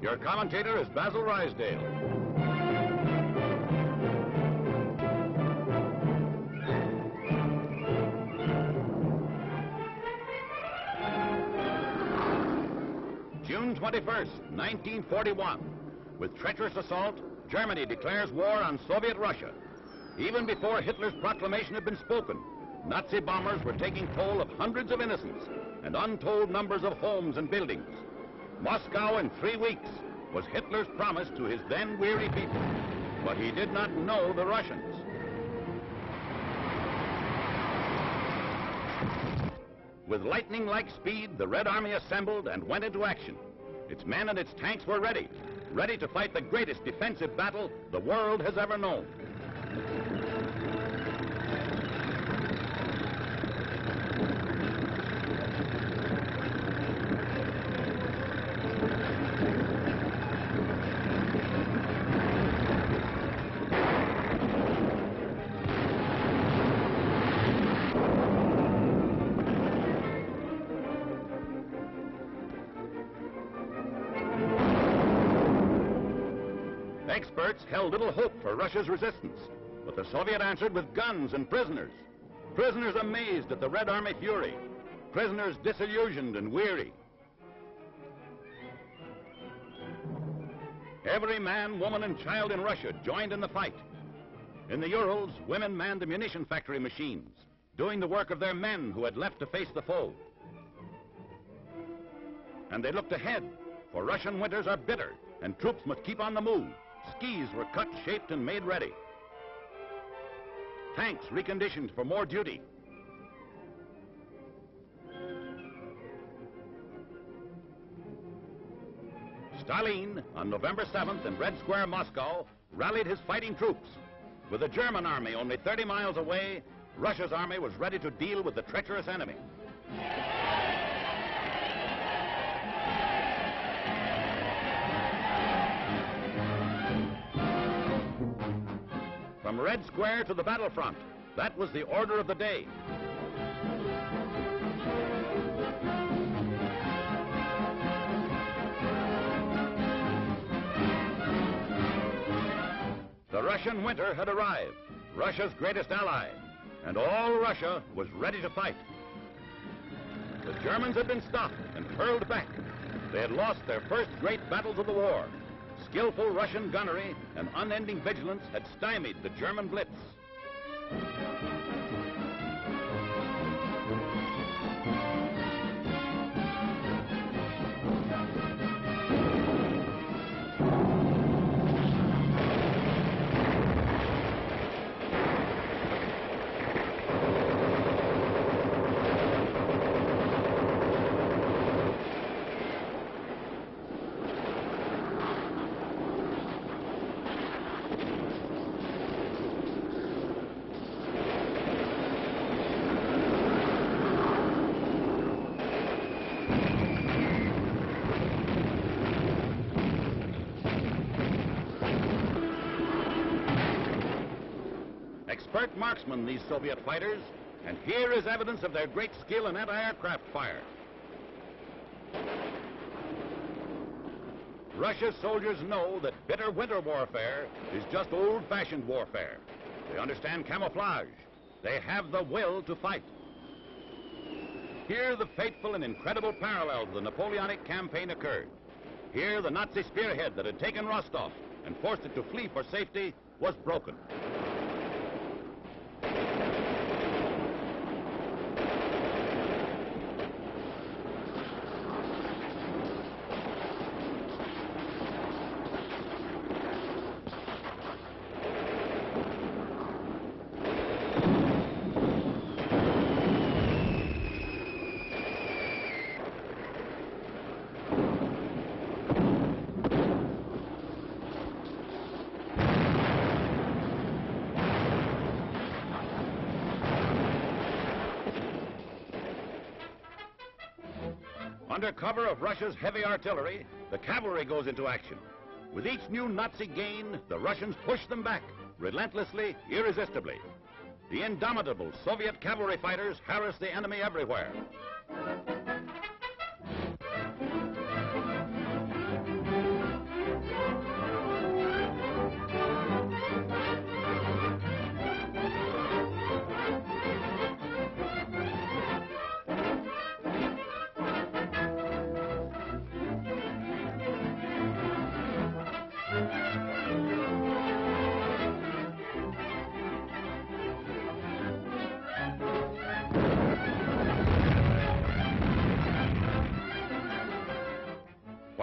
Your commentator is Basil Rysdale. June 21st, 1941. With treacherous assault, Germany declares war on Soviet Russia. Even before Hitler's proclamation had been spoken, Nazi bombers were taking toll of hundreds of innocents and untold numbers of homes and buildings. Moscow in 3 weeks was Hitler's promise to his then weary people, but he did not know the Russians. With lightning-like speed, the Red Army assembled and went into action. Its men and its tanks were ready to fight the greatest defensive battle the world has ever known. Experts held little hope for Russia's resistance, but the Soviet answered with guns and prisoners. Prisoners amazed at the Red Army fury. Prisoners disillusioned and weary. Every man, woman, and child in Russia joined in the fight. In the Urals, women manned the munition factory machines, doing the work of their men who had left to face the foe. And they looked ahead, for Russian winters are bitter, and troops must keep on the move. Skis were cut, shaped, and made ready. Tanks reconditioned for more duty. Stalin, on November 7th in Red Square, Moscow, rallied his fighting troops. With the German army only 30 miles away, Russia's army was ready to deal with the treacherous enemy. From Red Square to the battlefront, that was the order of the day. The Russian winter had arrived, Russia's greatest ally, and all Russia was ready to fight. The Germans had been stopped and hurled back. They had lost their first great battles of the war. Skillful Russian gunnery and unending vigilance had stymied the German blitz. Expert marksmen, these Soviet fighters, and here is evidence of their great skill in anti-aircraft fire. Russia's soldiers know that bitter winter warfare is just old-fashioned warfare. They understand camouflage. They have the will to fight. Here the fateful and incredible parallel to the Napoleonic campaign occurred. Here the Nazi spearhead that had taken Rostov and forced it to flee for safety was broken. Under cover of Russia's heavy artillery, the cavalry goes into action. With each new Nazi gain, the Russians push them back, relentlessly, irresistibly. The indomitable Soviet cavalry fighters harass the enemy everywhere.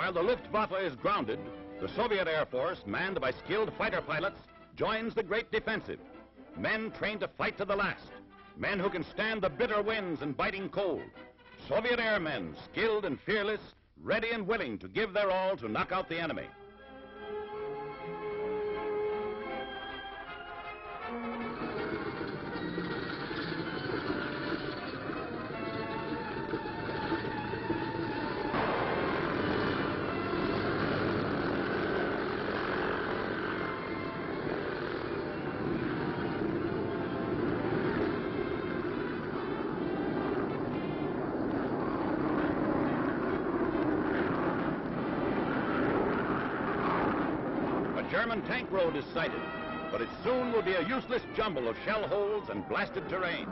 While the Luftwaffe is grounded, the Soviet Air Force, manned by skilled fighter pilots, joins the great defensive. Men trained to fight to the last. Men who can stand the bitter winds and biting cold. Soviet airmen, skilled and fearless, ready and willing to give their all to knock out the enemy. German tank road is sighted, but it soon will be a useless jumble of shell holes and blasted terrain.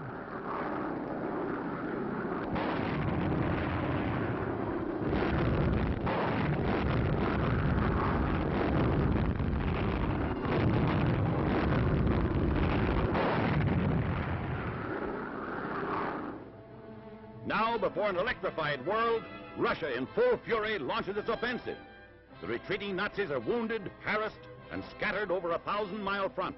Now, before an electrified world, Russia in full fury launches its offensive. The retreating Nazis are wounded, harassed, and scattered over a 1,000-mile front.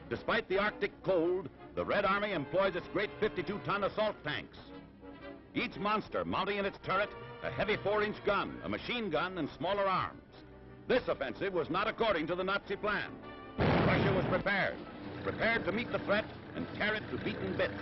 Despite the Arctic cold, the Red Army employs its great 52-ton assault tanks. Each monster mounting in its turret a heavy 4-inch gun, a machine gun, and smaller arms. This offensive was not according to the Nazi plan. Russia was prepared to meet the threat and tear it to beaten bits.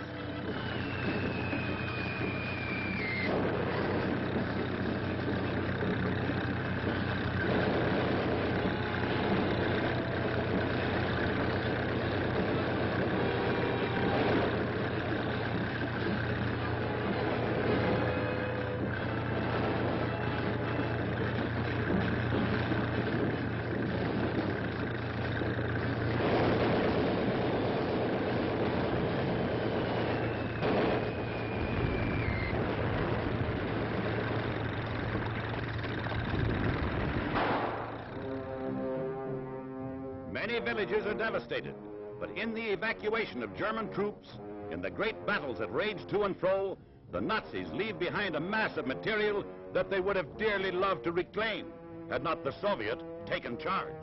Many villages are devastated, but in the evacuation of German troops, in the great battles that rage to and fro, the Nazis leave behind a mass of material that they would have dearly loved to reclaim, had not the Soviet taken charge.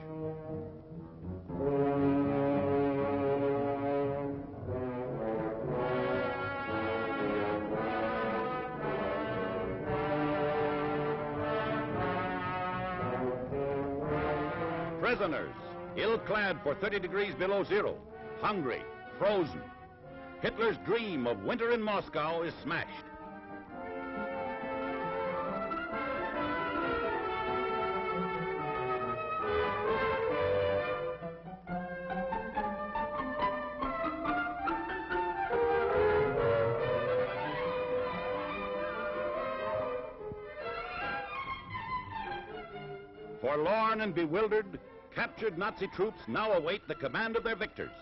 Prisoners, ill-clad for 30 degrees below zero, hungry, frozen. Hitler's dream of winter in Moscow is smashed. Forlorn and bewildered, captured Nazi troops now await the command of their victors.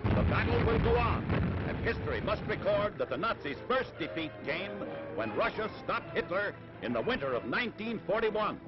The battle will go on, and history must record that the Nazis' first defeat came when Russia stopped Hitler in the winter of 1941.